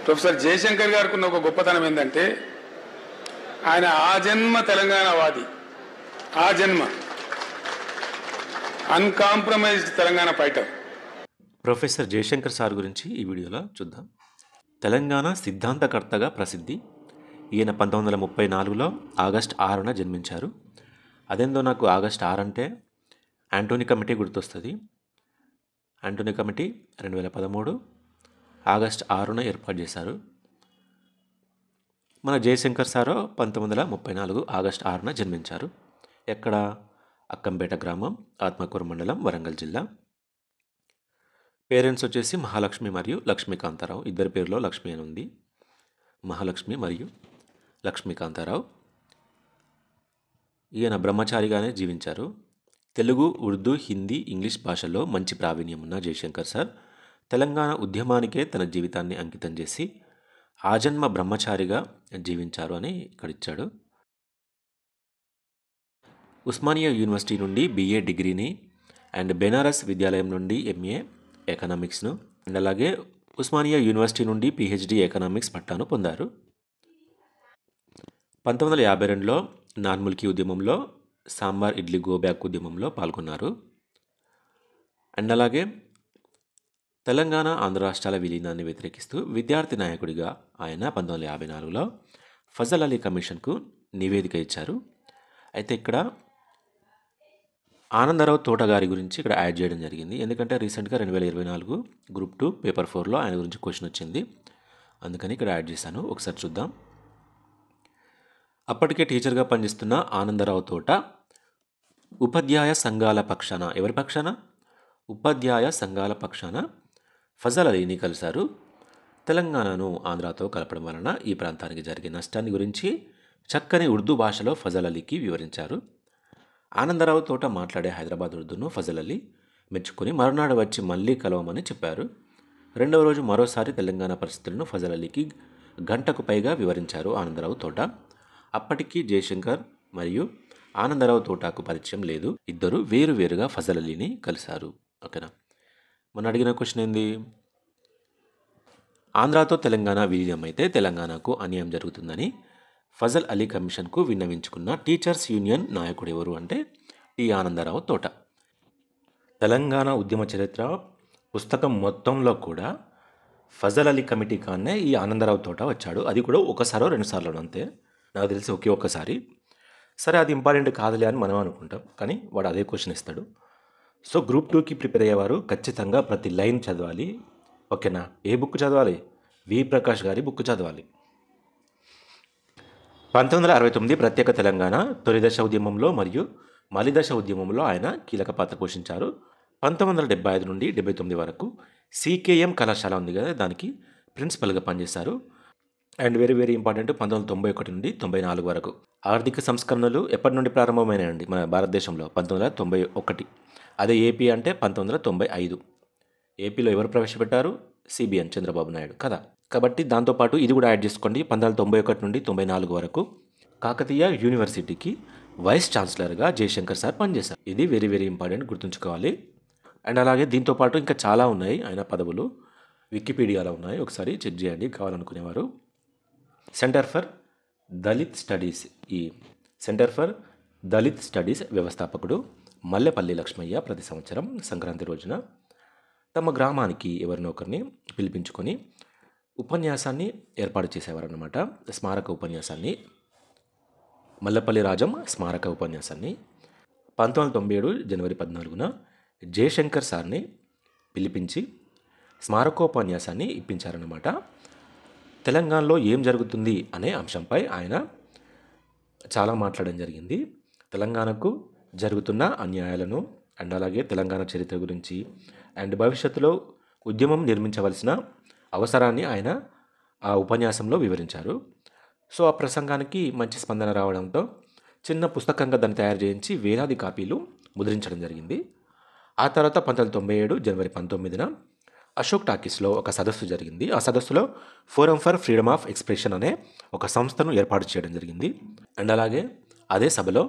Professor Jayashankar గారికి ఉన్న ఒక గొప్పతనం ఏంటంటే ఆయన ఆజన్మ తెలంగాణవాది, ఆజన్మ uncompromised Telangana fighter. Professor Jayashankar sir గురించి ఈ వీడియోలో చూద్దాం. తెలంగాణ సిద్ధాంతకర్తగా ప్రసిద్ధి. ఈయన 1934లో ఆగస్టు 6న జన్మించారు. అదేందో నాకు ఆగస్టు 6 అంటే యాంటోనీ కమిటీ గుర్తొస్తుంది. యాంటోనీ కమిటీ 2013 ఆగస్టు 6న ఏర్పాటు చేశారు. మన జయశంకర్ సారు 1934 ఆగస్టు 6న జన్మించారు. ఎక్కడ? అక్కంపేట గ్రామం, ఆత్మకూరు మండలం, వరంగల్ జిల్లా. పేరెంట్స్ వచ్చేసి మహాలక్ష్మి మరియు లక్ష్మీకాంతారావు. ఇద్దరి పేరులో లక్ష్మి అని ఉంది. మహాలక్ష్మి మరియు లక్ష్మీకాంతారావు. ఈయన బ్రహ్మచారిగానే జీవించారు. తెలుగు, ఉర్దూ, హిందీ, ఇంగ్లీష్ భాషల్లో మంచి ప్రావీణ్యం ఉన్న జయశంకర్ సార్ తెలంగాణ ఉద్యమానికే తన జీవితాన్ని అంకితం చేసి ఆజన్మ బ్రహ్మచారిగా జీవించారు అని ఇక్కడ ఇచ్చాడు. ఉస్మానియా యూనివర్సిటీ నుండి BA డిగ్రీని అండ్ బెనారస్ విద్యాలయం నుండి MA ఎకనామిక్స్ను అండ్ అలాగే ఉస్మానియా యూనివర్సిటీ నుండి PhD ఎకనామిక్స్ పట్టాను పొందారు. 1952లో నార్ముల్కీ ఉద్యమంలో, సాంబార్ ఇడ్లీ గోబ్యాక్ ఉద్యమంలో పాల్గొన్నారు. అండ్ అలాగే తెలంగాణ, ఆంధ్ర రాష్ట్రాల విలీనాన్ని వ్యతిరేకిస్తూ విద్యార్థి నాయకుడిగా ఆయన 1954లో ఫజల్ అలీ కమిషన్కు నివేదిక ఇచ్చారు. అయితే ఇక్కడ ఆనందరావు తోటగారి గురించి ఇక్కడ యాడ్ చేయడం జరిగింది. ఎందుకంటే రీసెంట్గా 2024 Group 2 పేపర్ 4లో ఆయన గురించి క్వశ్చన్ వచ్చింది. అందుకని ఇక్కడ యాడ్ చేశాను. ఒకసారి చూద్దాం. అప్పటికే టీచర్గా పనిచేస్తున్న ఆనందరావు తోట ఉపాధ్యాయ సంఘాల పక్షాన, ఎవరి పక్షాన? ఉపాధ్యాయ సంఘాల పక్షాన ఫజల్ అలీని కలిశారు. తెలంగాణను ఆంధ్రాతో కలపడం వలన ఈ ప్రాంతానికి జరిగే నష్టాన్ని గురించి చక్కని ఉర్దూ భాషలో ఫజల్ అలీకి వివరించారు. ఆనందరావు తోట మాట్లాడే హైదరాబాద్ ఉర్దూను ఫజల్ అలీ మెచ్చుకొని మరునాడు వచ్చి మళ్ళీ కలవమని చెప్పారు. రెండవ రోజు మరోసారి తెలంగాణ పరిస్థితులను ఫజల్ అలీకి గంటకు పైగా వివరించారు ఆనందరావు తోట. అప్పటికి జయశంకర్ మరియు ఆనందరావు తోటకు పరిచయం లేదు. ఇద్దరు వేరువేరుగా ఫజల్ అలీని కలిశారు. ఓకేనా? మొన్న అడిగిన క్వశ్చన్ ఏంది? ఆంధ్రాతో తెలంగాణ విలీనం అయితే తెలంగాణకు అన్యాయం జరుగుతుందని ఫజల్ అలీ కమిషన్కు విన్నవించుకున్న టీచర్స్ యూనియన్ నాయకుడు ఎవరు అంటే టి ఆనందరావు తోట. తెలంగాణ ఉద్యమ చరిత్ర పుస్తకం మొత్తంలో కూడా ఫజల్ అలీ కమిటీ కానే ఈ ఆనందరావు తోట వచ్చాడు. అది కూడా ఒకసారో రెండుసార్లు అంతే, నాకు తెలిసి ఒకే ఒక్కసారి. సరే, అది ఇంపార్టెంట్ కాదులే అని మనం అనుకుంటాం, కానీ వాడు అదే క్వశ్చన్ ఇస్తాడు. సో Group 2కి ప్రిపేర్ అయ్యేవారు ఖచ్చితంగా ప్రతి లైన్ చదవాలి. ఓకేనా? ఏ బుక్ చదవాలి? వి ప్రకాష్ గారి బుక్ చదవాలి. 1969 ప్రత్యేక తెలంగాణ తొలి దశ ఉద్యమంలో మరియు మలి దశ ఉద్యమంలో ఆయన కీలక పాత్ర పోషించారు. 1975 నుండి 79 వరకు CKM కళాశాల ఉంది కదా, దానికి ప్రిన్సిపల్గా పనిచేశారు. అండ్ వెరీ వెరీ ఇంపార్టెంట్, 1991 నుండి 94 వరకు ఆర్థిక సంస్కరణలు ఎప్పటి నుండి ప్రారంభమైనాయండి మన భారతదేశంలో? 1991. అదే ఏపీ అంటే 1995. ఏపీలో ఎవరు ప్రవేశపెట్టారు? CBN చంద్రబాబు నాయుడు కదా. కాబట్టి దాంతోపాటు ఇది కూడా యాడ్ చేసుకోండి. 1991 నుండి 94 వరకు కాకతీయ యూనివర్సిటీకి వైస్ ఛాన్సలర్గా జయశంకర్ సార్ పనిచేశారు. ఇది వెరీ వెరీ ఇంపార్టెంట్, గుర్తుంచుకోవాలి. అండ్ అలాగే దీంతోపాటు ఇంకా చాలా ఉన్నాయి ఆయన పదవులు, వికీపీడియాలో ఉన్నాయి, ఒకసారి చెక్ చేయండి కావాలనుకునేవారు. సెంటర్ ఫర్ దళిత్ స్టడీస్, ఈ సెంటర్ ఫర్ దళిత్ స్టడీస్ వ్యవస్థాపకుడు మల్లెపల్లి లక్ష్మయ్య ప్రతి సంవత్సరం సంక్రాంతి రోజున తమ గ్రామానికి ఎవరినో ఒకరిని పిలిపించుకొని ఉపన్యాసాన్ని ఏర్పాటు చేసేవారన్నమాట. స్మారక ఉపన్యాసాన్ని, మల్లెపల్లి రాజం స్మారక ఉపన్యాసాన్ని 1997 జనవరి 14న జయశంకర్ సార్ని పిలిపించి స్మారకోపన్యాసాన్ని ఇప్పించారన్నమాట. తెలంగాణలో ఏం జరుగుతుంది అనే అంశంపై ఆయన చాలా మాట్లాడడం జరిగింది. తెలంగాణకు జరుగుతున్న అన్యాయాలను అండ్ అలాగే తెలంగాణ చరిత్ర గురించి అండ్ భవిష్యత్తులో ఉద్యమం నిర్మించవలసిన అవసరాన్ని ఆయన ఆ ఉపన్యాసంలో వివరించారు. సో ఆ ప్రసంగానికి మంచి స్పందన రావడంతో చిన్న పుస్తకంగా దాన్ని తయారు చేయించి వేలాది కాపీలు ముద్రించడం జరిగింది. ఆ తర్వాత 1997 జనవరి 19న అశోక్ టాకీస్లో ఒక సదస్సు జరిగింది. ఆ సదస్సులో forum for freedom of expression అనే ఒక సంస్థను ఏర్పాటు చేయడం జరిగింది. అండ్ అలాగే అదే సభలో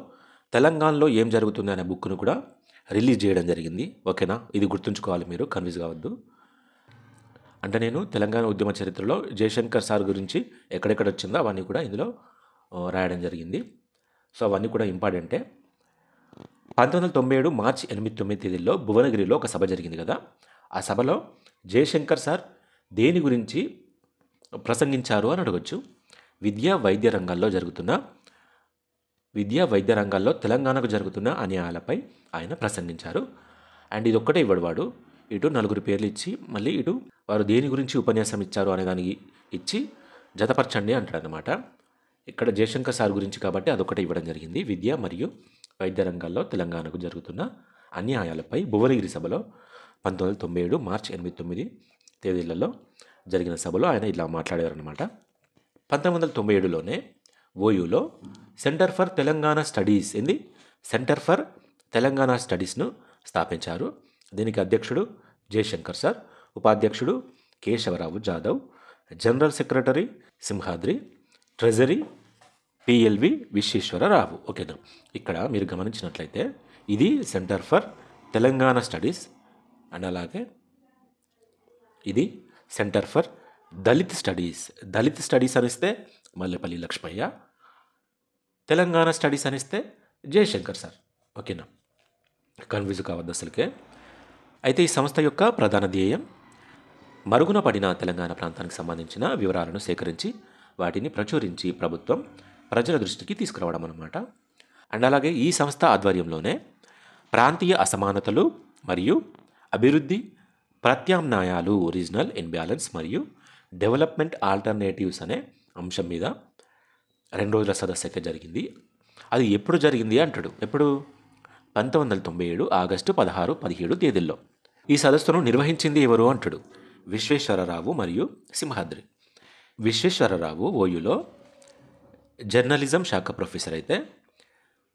తెలంగాణలో ఏం జరుగుతుంది అనే బుక్ను కూడా రిలీజ్ చేయడం జరిగింది. ఓకేనా? ఇది గుర్తుంచుకోవాలి, మీరు కన్ఫ్యూజ్ కావద్దు. అంటే నేను తెలంగాణ ఉద్యమ చరిత్రలో జయశంకర్ సార్ గురించి ఎక్కడెక్కడ వచ్చిందో అవన్నీ కూడా ఇందులో రాయడం జరిగింది. సో అవన్నీ కూడా ఇంపార్టెంటే. 1997 మార్చి 8-9 తేదీల్లో భువనగిరిలో ఒక సభ జరిగింది కదా. ఆ సభలో జయశంకర్ సార్ దేని గురించి ప్రసంగించారు అని అడగొచ్చు. విద్యా వైద్య రంగాల్లో తెలంగాణకు జరుగుతున్న అన్యాయాలపై ఆయన ప్రసంగించారు. అండ్ ఇది ఒక్కటే ఇవ్వడు వాడు, ఇటు 4 పేర్లు ఇచ్చి మళ్ళీ ఇటు వారు దేని గురించి ఉపన్యాసం ఇచ్చారు అనే దానికి ఇచ్చి జతపరచండి అంటాడు అనమాట. ఇక్కడ జయశంకర్ సార్ గురించి కాబట్టి అదొకటే ఇవ్వడం జరిగింది. విద్య మరియు వైద్య రంగాల్లో తెలంగాణకు జరుగుతున్న అన్యాయాలపై భువనగిరి సభలో 1997 మార్చి 8-9 తేదీలలో జరిగిన సభలో ఆయన ఇలా మాట్లాడారనమాట. 1997లోనే ఓయూలో సెంటర్ ఫర్ తెలంగాణ స్టడీస్ను స్థాపించారు. దీనికి అధ్యక్షుడు జయశంకర్ సార్, ఉపాధ్యక్షుడు Keshavarao Jadhav, general secretary Simhadri, treasury PLV Visweswararao. ఓకేనా, ఇక్కడ మీరు గమనించినట్లయితే ఇది center for Telangana studies and అలాగే ఇది సెంటర్ ఫర్ దళిత్ స్టడీస్ అనిస్తే మల్లెపల్లి లక్ష్మయ్య, తెలంగాణ స్టడీస్ అనిస్తే జయశంకర్ సార్. ఓకేనా, కన్ఫ్యూజ్ కావద్దు అసలుకే. అయితే ఈ సంస్థ యొక్క ప్రధాన ధ్యేయం మరుగున పడిన తెలంగాణ ప్రాంతానికి సంబంధించిన వివరాలను సేకరించి వాటిని ప్రచురించి ప్రభుత్వం ప్రజల దృష్టికి తీసుకురావడం అన్నమాట. అండ్ అలాగే ఈ సంస్థ ఆధ్వర్యంలోనే ప్రాంతీయ అసమానతలు మరియు అభివృద్ధి ప్రత్యామ్నాయాలు, రీజనల్ ఇన్బ్యాలెన్స్ మరియు డెవలప్మెంట్ ఆల్టర్నేటివ్స్ అనే అంశం మీద 2 రోజుల సదస్సు అయితే జరిగింది. అది ఎప్పుడు జరిగింది అంటాడు. ఎప్పుడు? 1997 ఆగస్టు 16, 17 తేదీల్లో. ఈ సదస్సును నిర్వహించింది ఎవరు అంటాడు. విశ్వేశ్వరరావు మరియు సింహాద్రి. విశ్వేశ్వరరావు ఓయూలో జర్నలిజం శాఖ ప్రొఫెసర్ అయితే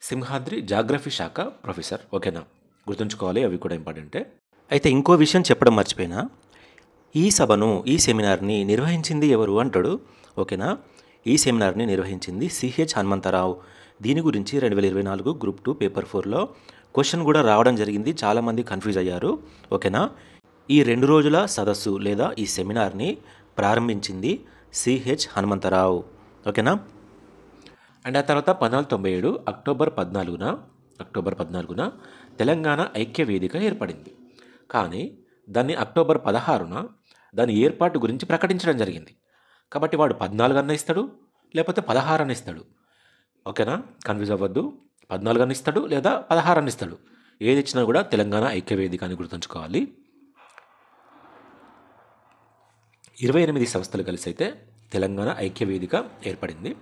సింహాద్రి జాగ్రఫీ శాఖ ప్రొఫెసర్. ఓకేనా, గుర్తుంచుకోవాలి, అవి కూడా ఇంపార్టెంటే. అయితే ఇంకో విషయం చెప్పడం మర్చిపోయినా, ఈ సెమినార్ని నిర్వహించింది ఎవరు అంటాడు. ఓకేనా, ఈ సెమినార్ని నిర్వహించింది సిహెచ్ హనుమంతరావు. దీని గురించి 2024 గ్రూప్ 2 పేపర్ 4లో క్వశ్చన్ కూడా రావడం జరిగింది. చాలామంది కన్ఫ్యూజ్ అయ్యారు. ఓకేనా, ఈ 2 రోజుల సదస్సు లేదా ఈ సెమినార్ని ప్రారంభించింది సిహెచ్ హనుమంతరావు. ఓకేనా. అండ్ ఆ తర్వాత 1997 అక్టోబర్ 14న తెలంగాణ ఐక్య వేదిక ఏర్పడింది. కానీ దాన్ని అక్టోబర్ 16న దాని ఏర్పాటు గురించి ప్రకటించడం జరిగింది. కాబట్టి వాడు 14 అన్న ఇస్తాడు, లేకపోతే 16 అన్న ఇస్తాడు. ఓకేనా, కన్ఫ్యూజ్ అవ్వద్దు. 14 అన్న ఇస్తాడు లేదా 16 అన్న ఇస్తాడు. ఏది ఇచ్చినా కూడా తెలంగాణ ఐక్య వేదిక అని గుర్తుంచుకోవాలి. 28 సంస్థలు కలిసి అయితే తెలంగాణ ఐక్య వేదిక ఏర్పడింది.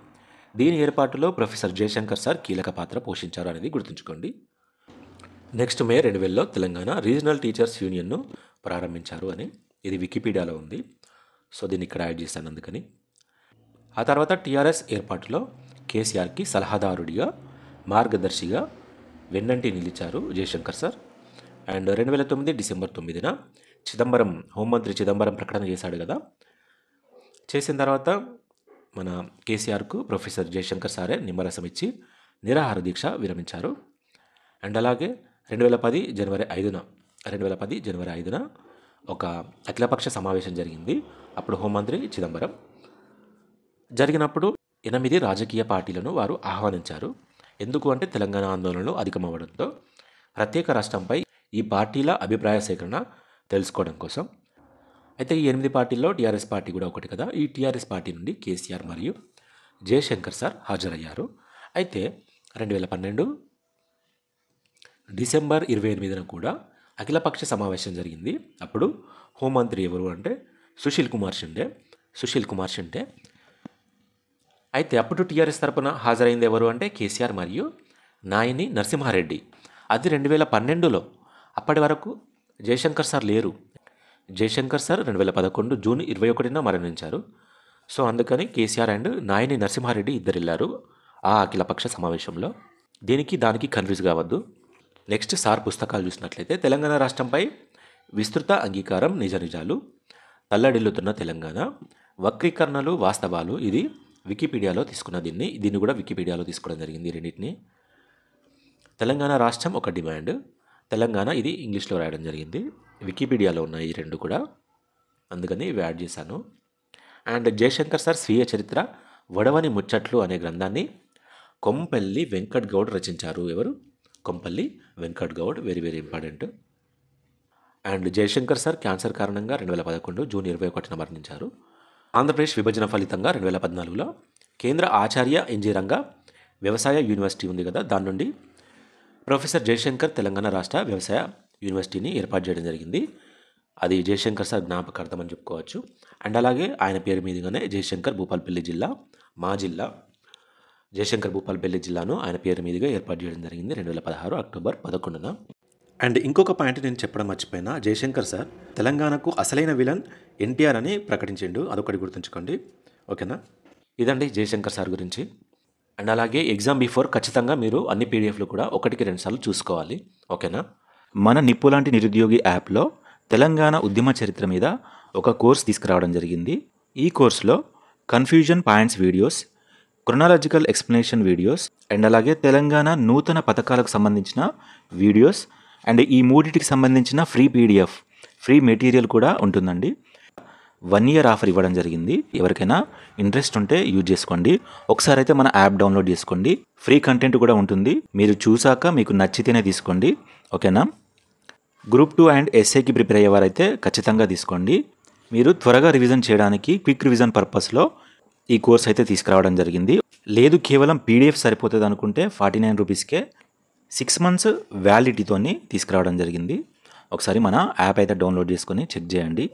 దీని ఏర్పాటులో ప్రొఫెసర్ జయశంకర్ సార్ కీలక పాత్ర పోషించారు అనేది గుర్తుంచుకోండి. నెక్స్ట్ మే 2000లో తెలంగాణ రీజనల్ టీచర్స్ యూనియన్ను ప్రారంభించారు అని ఇది వికీపీడియాలో ఉంది. సో దీన్ని ఇక్కడ యాడ్ చేశాను అందుకని. ఆ తర్వాత టీఆర్ఎస్ ఏర్పాటులో కేసీఆర్కి సలహాదారుడిగా, మార్గదర్శిగా వెన్నంటి నిలిచారు జయశంకర్ సార్. అండ్ 2009 డిసెంబర్ 9న హోంమంత్రి చిదంబరం ప్రకటన చేశాడు కదా. చేసిన తర్వాత మన కేసీఆర్కు ప్రొఫెసర్ జయశంకర్ సారే నిమ్మరసం ఇచ్చి నిరాహార దీక్ష విరమించారు. అండ్ అలాగే 2010 జనవరి 5న ఒక అఖిలపక్ష సమావేశం జరిగింది. అప్పుడు హోంమంత్రి చిదంబరం. జరిగినప్పుడు 8 రాజకీయ పార్టీలను వారు ఆహ్వానించారు. ఎందుకు అంటే తెలంగాణ ఆందోళనలు అధికమవ్వడంతో ప్రత్యేక రాష్ట్రంపై ఈ పార్టీల అభిప్రాయ సేకరణ తెలుసుకోవడం కోసం. అయితే ఈ 8 పార్టీల్లో టీఆర్ఎస్ పార్టీ కూడా ఒకటి కదా. ఈ టీఆర్ఎస్ పార్టీ నుండి కేసీఆర్ మరియు జయశంకర్ సార్ హాజరయ్యారు. అయితే 2012 డిసెంబర్ 28న కూడా అఖిలపక్ష సమావేశం జరిగింది. అప్పుడు హోంమంత్రి ఎవరు అంటే సుశీల్ కుమార్ షిండే. అయితే అప్పుడు టీఆర్ఎస్ తరపున హాజరైంది ఎవరు అంటే కేసీఆర్ మరియు నాయని నరసింహారెడ్డి. అది 2012లో. అప్పటి వరకు జయశంకర్ సార్ లేరు. జయశంకర్ సార్ 2011 జూన్ 21న మరణించారు. సో అందుకని కేసీఆర్ అండ్ నాయని నరసింహారెడ్డి ఇద్దరు వెళ్ళారు ఆ అఖిలపక్ష సమావేశంలో. దానికి కన్ఫ్యూజ్ కావద్దు. నెక్స్ట్ సార్ పుస్తకాలు చూసినట్లయితే తెలంగాణ రాష్ట్రంపై విస్తృత అంగీకారం, నిజ నిజాలు, తల్లడిల్లుతున్న తెలంగాణ, వక్రీకరణలు, వాస్తవాలు. ఇది వికీపీడియాలో తీసుకున్న దీన్ని కూడా వికీపీడియాలో తీసుకోవడం జరిగింది రెండింటిని. తెలంగాణ రాష్ట్రం ఒక డిమాండ్, తెలంగాణ ఇది ఇంగ్లీష్లో రాయడం జరిగింది. వికీపీడియాలో ఉన్నాయి ఈ రెండు కూడా. అందుకని ఇవి యాడ్ చేశాను. అండ్ జయశంకర్ సార్ స్వీయ చరిత్ర వడవని ముచ్చట్లు అనే గ్రంథాన్ని కొంపల్లి వెంకట్ గౌడ్ రచించారు. ఎవరు? Kompalli Venkat Goud. Very very important. And Jayashankar sir cancer కారణంగా 2011 జూన్ 21న మరణించారు. ఆంధ్రప్రదేశ్ విభజన ఫలితంగా 2014లో కేంద్ర ఆచార్య ఎన్జీ రంగా వ్యవసాయ యూనివర్సిటీ ఉంది కదా, దాని నుండి ప్రొఫెసర్ జయశంకర్ తెలంగాణ రాష్ట్ర వ్యవసాయ యూనివర్సిటీని ఏర్పాటు చేయడం జరిగింది. అది జయశంకర్ సార్ జ్ఞాపకార్థం అని చెప్పుకోవచ్చు. అండ్ అలాగే ఆయన పేరు మీదుగానే జయశంకర్ భూపాలపల్లి జిల్లా, మా జిల్లా జయశంకర్ భూపాలపల్లి జిల్లాను ఆయన పేరు మీదుగా ఏర్పాటు చేయడం జరిగింది 2016 అక్టోబర్ 11న. అండ్ ఇంకొక పాయింట్ నేను చెప్పడం మర్చిపోయినా, జయశంకర్ సార్ తెలంగాణకు అసలైన విలన్ ఎన్టీఆర్ అని ప్రకటించిండు. అదొకటి గుర్తుంచుకోండి. ఓకేనా? ఇదండి జయశంకర్ సార్ గురించి. అండ్ అలాగే ఎగ్జామ్ బిఫోర్ ఖచ్చితంగా మీరు అన్ని పీడిఎఫ్లు కూడా 1-2 సార్లు చూసుకోవాలి. ఓకేనా? మన నిప్పు లాంటి నిరుద్యోగి యాప్లో తెలంగాణ ఉద్యమ చరిత్ర మీద ఒక కోర్స్ తీసుకురావడం జరిగింది. ఈ కోర్సులో confusion points videos, chronological explanation videos and అలాగే తెలంగాణ నూతన పథకాలకు సంబంధించిన వీడియోస్ అండ్ ఈ మూడింటికి సంబంధించిన ఫ్రీ పీడిఎఫ్, ఫ్రీ మెటీరియల్ కూడా ఉంటుందండి. 1 year ఆఫర్ ఇవ్వడం జరిగింది. ఎవరికైనా ఇంట్రెస్ట్ ఉంటే యూజ్ చేసుకోండి. ఒకసారి అయితే మన యాప్ డౌన్లోడ్ చేసుకోండి. ఫ్రీ కంటెంట్ కూడా ఉంటుంది. మీరు చూసాక మీకు నచ్చితేనే తీసుకోండి. ఓకేనా? గ్రూప్ 2 అండ్ ఎస్ఏకి ప్రిపేర్ అయ్యేవారైతే ఖచ్చితంగా తీసుకోండి. మీరు త్వరగా రివిజన్ చేయడానికి క్విక్ రివిజన్ పర్పస్లో ఈ కోర్స్ అయితే తీసుకురావడం జరిగింది. లేదు కేవలం పీడిఎఫ్ సరిపోతుంది అనుకుంటే 49 రూపీస్కే 6 months వ్యాలిడిటీతోని తీసుకురావడం జరిగింది. ఒకసారి మన యాప్ అయితే డౌన్లోడ్ చేసుకొని చెక్ చేయండి.